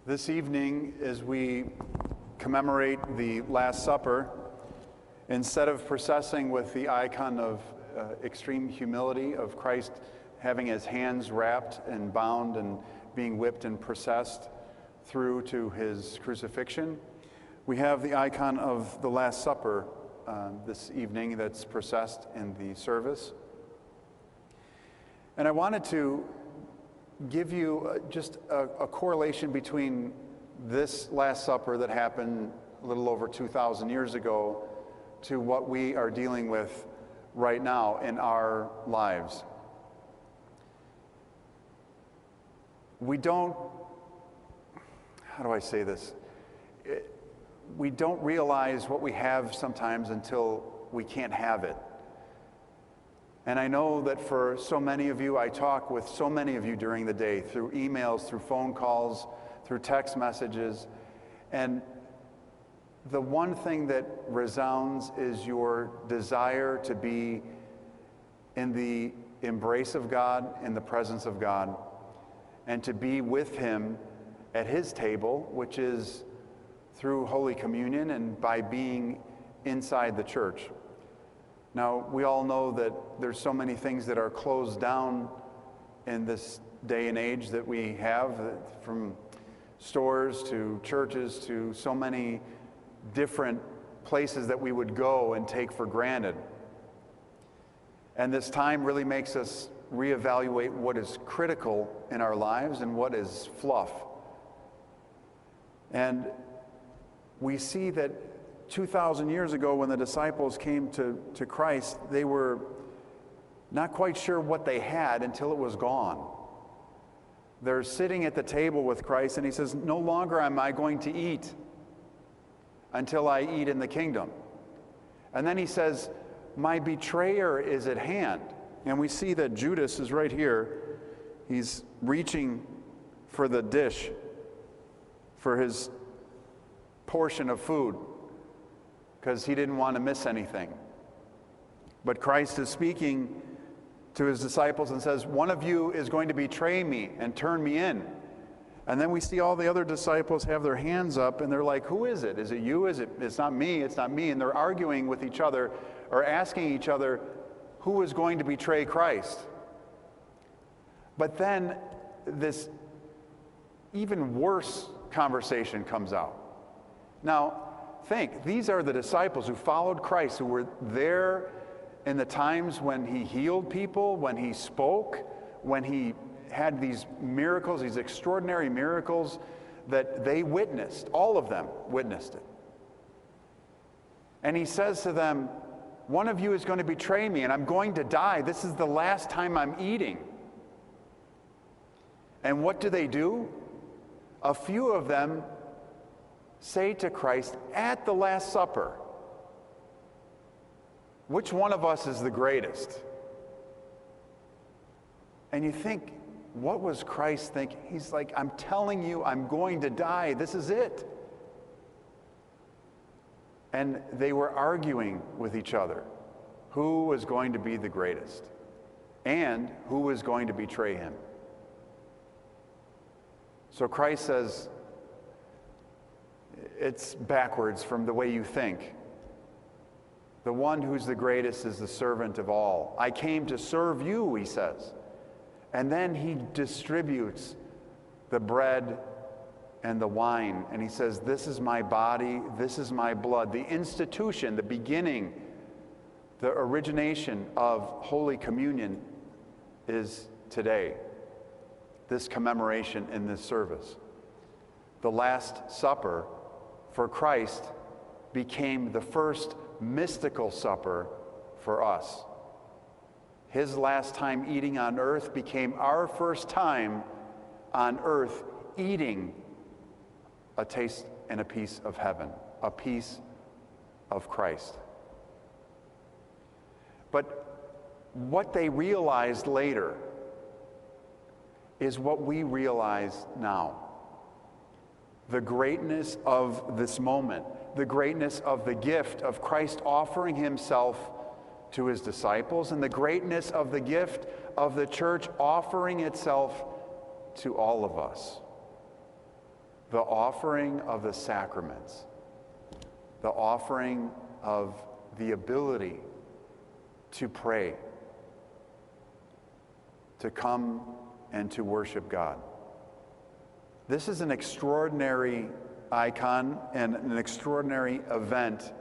This evening, as we commemorate the Last Supper, instead of processing with the icon of extreme humility of Christ having his hands wrapped and bound and being whipped and processed through to his crucifixion, we have the icon of the Last Supper this evening that's processed in the service. And I wanted to give you just a correlation between this Last Supper that happened a little over 2,000 years ago to what we are dealing with right now in our lives. We don't, how do I say this? We don't realize what we have sometimes until we can't have it. And I know that for so many of you, I talk with so many of you during the day, through emails, through phone calls, through text messages. And the one thing that resounds is your desire to be in the embrace of God, in the presence of God, and to be with him at his table, which is through Holy Communion and by being inside the church. Now, we all know that there's so many things that are closed down in this day and age that we have, from stores to churches to so many different places that we would go and take for granted. And this time really makes us reevaluate what is critical in our lives and what is fluff. And we see that 2,000 years ago, when the disciples came to Christ, they were not quite sure what they had until it was gone. They're sitting at the table with Christ, and he says, "No longer am I going to eat until I eat in the kingdom." And then he says, "My betrayer is at hand." And we see that Judas is right here. He's reaching for the dish, for his portion of food, because he didn't want to miss anything. But Christ is speaking to his disciples and says, "One of you is going to betray me and turn me in." And then we see all the other disciples have their hands up, and they're like, "Who is it? Is it you? It's not me, it's not me." And they're arguing with each other, or asking each other, who is going to betray Christ? But then this even worse conversation comes out. Now, think, these are the disciples who followed Christ, who were there in the times when he healed people, when he spoke, when he had these miracles, these extraordinary miracles that they witnessed. All of them witnessed it. And he says to them, "One of you is going to betray me, and I'm going to die. This is the last time I'm eating." And what do? A few of them say to Christ at the Last Supper, "Which one of us is the greatest?" And you think, what was Christ thinking? He's like, "I'm telling you, I'm going to die. This is it." And they were arguing with each other who was going to be the greatest and who was going to betray him. So Christ says, it's backwards from the way you think. The one who's the greatest is the servant of all. I came to serve you, he says. And then he distributes the bread and the wine, and he says, "This is my body, this is my blood." The institution, the beginning, the origination of Holy Communion is today, this commemoration in this service. The Last Supper for Christ became the first mystical supper for us. His last time eating on earth became our first time on earth eating a taste and a piece of heaven, a piece of Christ. But what they realized later is what we realize now. The greatness of this moment, the greatness of the gift of Christ offering himself to his disciples, and the greatness of the gift of the church offering itself to all of us. the offering of the sacraments, the offering of the ability to pray, to come and to worship God. This is an extraordinary icon and an extraordinary event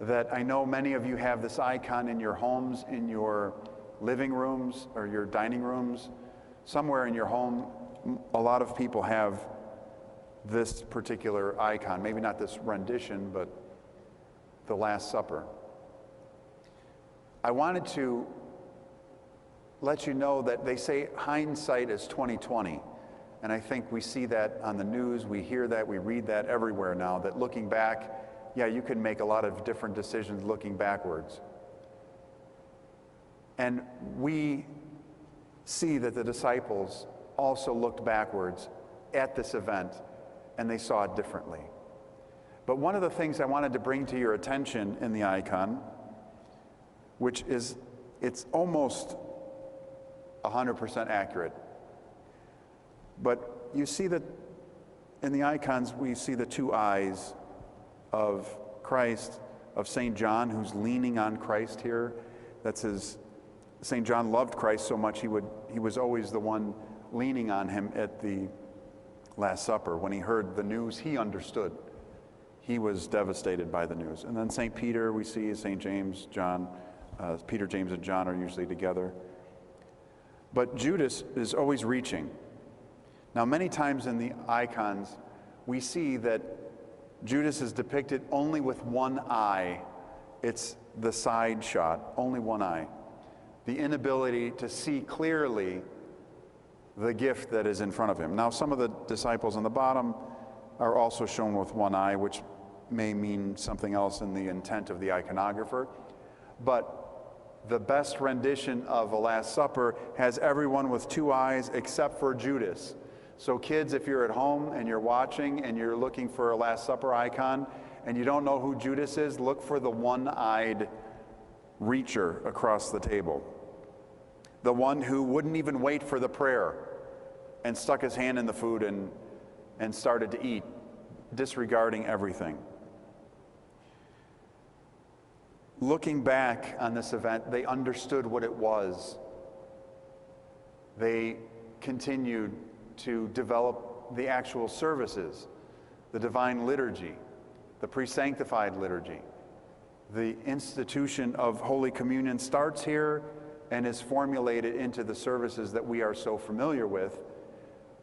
that I know many of you have this icon in your homes, in your living rooms or your dining rooms. Somewhere in your home, a lot of people have this particular icon. Maybe not this rendition, but the Last Supper. I wanted to let you know that they say hindsight is 20/20. And I think we see that on the news, we hear that, we read that everywhere now, that looking back, yeah, you can make a lot of different decisions looking backwards. And we see that the disciples also looked backwards at this event, and they saw it differently. But one of the things I wanted to bring to your attention in the icon, which is, it's almost 100% accurate. But you see that in the icons, we see the two eyes of Christ, of St. John, who's leaning on Christ here. That's his, St. John loved Christ so much, he was always the one leaning on him at the Last Supper. When he heard the news, he understood. He was devastated by the news. And then St. Peter, we see St. James, John, Peter, James, and John are usually together. But Judas is always reaching. Now, many times in the icons, we see that Judas is depicted only with one eye. It's the side shot, only one eye. The inability to see clearly the gift that is in front of him. Now, some of the disciples on the bottom are also shown with one eye, which may mean something else in the intent of the iconographer. But the best rendition of a Last Supper has everyone with two eyes except for Judas. So kids, if you're at home and you're watching and you're looking for a Last Supper icon and you don't know who Judas is, look for the one-eyed reacher across the table. The one who wouldn't even wait for the prayer and stuck his hand in the food and started to eat, disregarding everything. Looking back on this event, they understood what it was. They continued to develop the actual services, the divine liturgy, the pre-sanctified liturgy. The institution of Holy Communion starts here and is formulated into the services that we are so familiar with.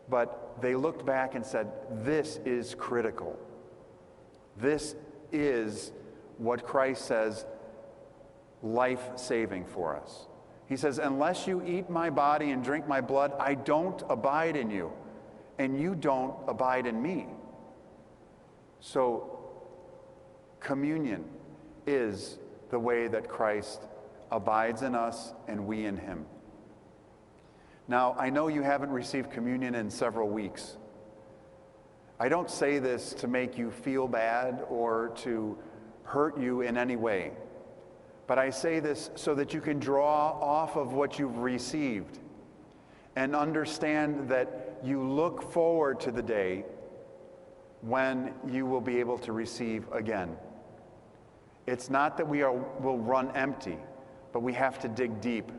But they looked back and said, this is critical. This is what Christ says, life-saving for us. He says, unless you eat my body and drink my blood, I don't abide in you, and you don't abide in me. So, communion is the way that Christ abides in us and we in him. Now, I know you haven't received communion in several weeks. I don't say this to make you feel bad or to hurt you in any way. But I say this so that you can draw off of what you've received and understand that you look forward to the day when you will be able to receive again. It's not that will run empty, but we have to dig deep.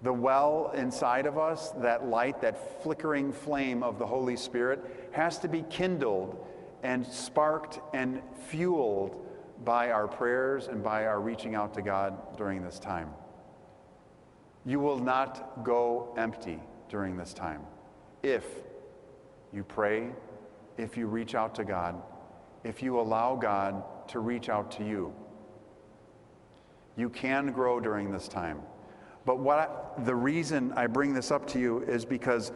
The well inside of us, that light, that flickering flame of the Holy Spirit, has to be kindled and sparked and fueled by our prayers and by our reaching out to God during this time. You will not go empty during this time if you pray, if you reach out to God, if you allow God to reach out to you. You can grow during this time. But the reason I bring this up to you is because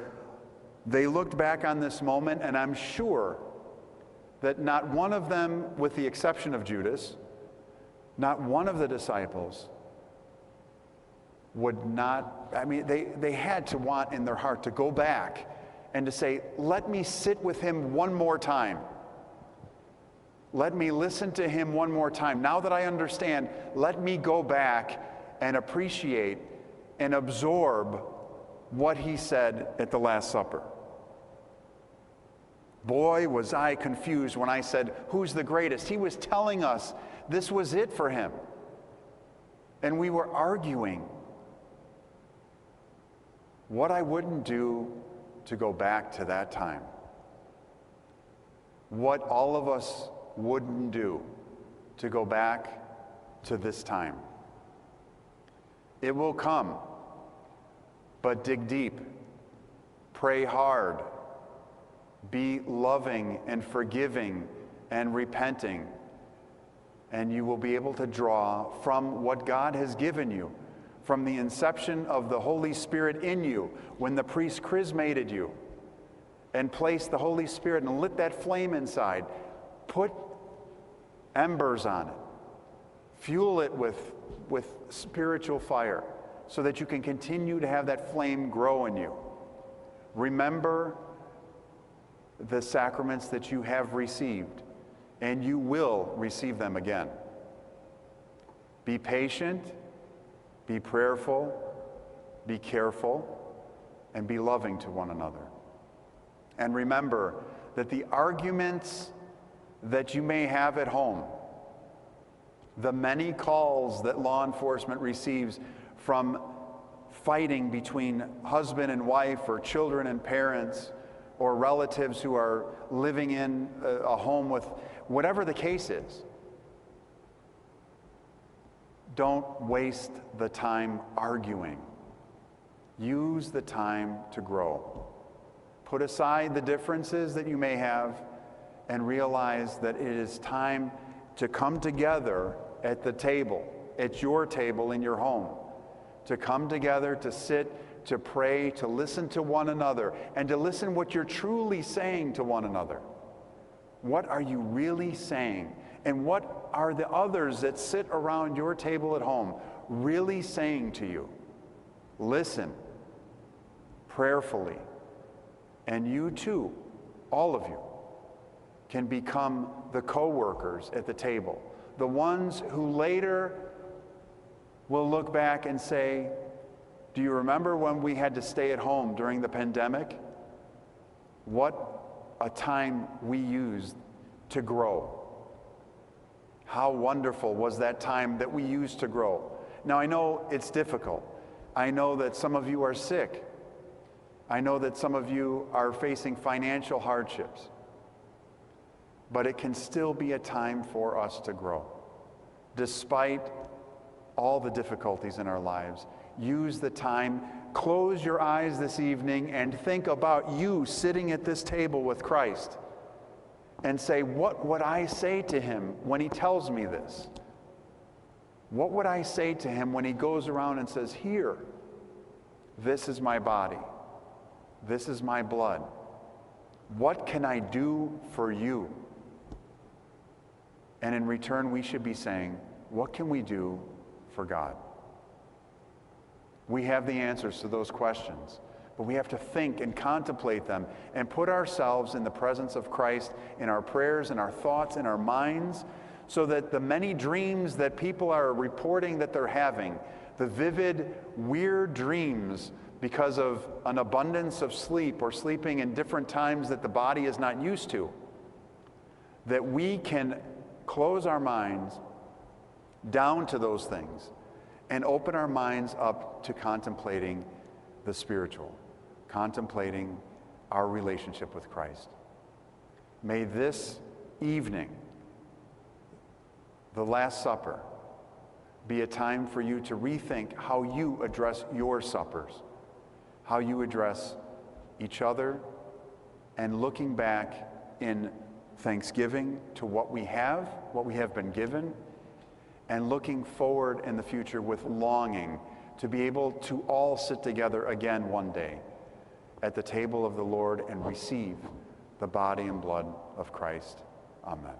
they looked back on this moment, and I'm sure that not one of them, with the exception of Judas, not one of the disciples would not, they had to want in their heart to go back and to say, let me sit with him one more time. Let me listen to him one more time. Now that I understand, let me go back and appreciate and absorb what he said at the Last Supper. Boy, was I confused when I said, who's the greatest? He was telling us this was it for him. And we were arguing what I wouldn't do to go back to that time. What all of us wouldn't do to go back to this time. It will come, but dig deep, pray hard, be loving and forgiving and repenting, and you will be able to draw from what God has given you, from the inception of the Holy Spirit in you, when the priest chrismated you and placed the Holy Spirit and lit that flame inside. Put embers on it. Fuel it with spiritual fire so that you can continue to have that flame grow in you. Remember the sacraments that you have received, and you will receive them again. Be patient, be prayerful, be careful, and be loving to one another. And remember that the arguments that you may have at home, the many calls that law enforcement receives from fighting between husband and wife or children and parents or relatives who are living in a home with whatever the case is, don't waste the time arguing. Use the time to grow. Put aside the differences that you may have and realize that it is time to come together at the table, at your table in your home, to come together, to sit, to pray, to listen to one another, and to listen what you're truly saying to one another. What are you really saying? And what are the others that sit around your table at home really saying to you? Listen prayerfully. And you too, all of you, can become the co-workers at the table, the ones who later will look back and say, do you remember when we had to stay at home during the pandemic? What a time we used to grow. How wonderful was that time that we used to grow. Now I know it's difficult. I know that some of you are sick. I know that some of you are facing financial hardships. But it can still be a time for us to grow. Despite all the difficulties in our lives, use the time, close your eyes this evening and think about you sitting at this table with Christ and say, what would I say to him when he tells me this? What would I say to him when he goes around and says, here, this is my body, this is my blood. What can I do for you? And in return, we should be saying, what can we do for God? We have the answers to those questions, but we have to think and contemplate them and put ourselves in the presence of Christ in our prayers, in our thoughts, in our minds, so that the many dreams that people are reporting that they're having, the vivid, weird dreams because of an abundance of sleep or sleeping in different times that the body is not used to, that we can close our minds down to those things and open our minds up to contemplating the spiritual, contemplating our relationship with Christ. May this evening, the Last Supper, be a time for you to rethink how you address your suppers, how you address each other, and looking back in thanksgiving to what we have been given, and looking forward in the future with longing to be able to all sit together again one day at the table of the Lord and receive the body and blood of Christ. Amen.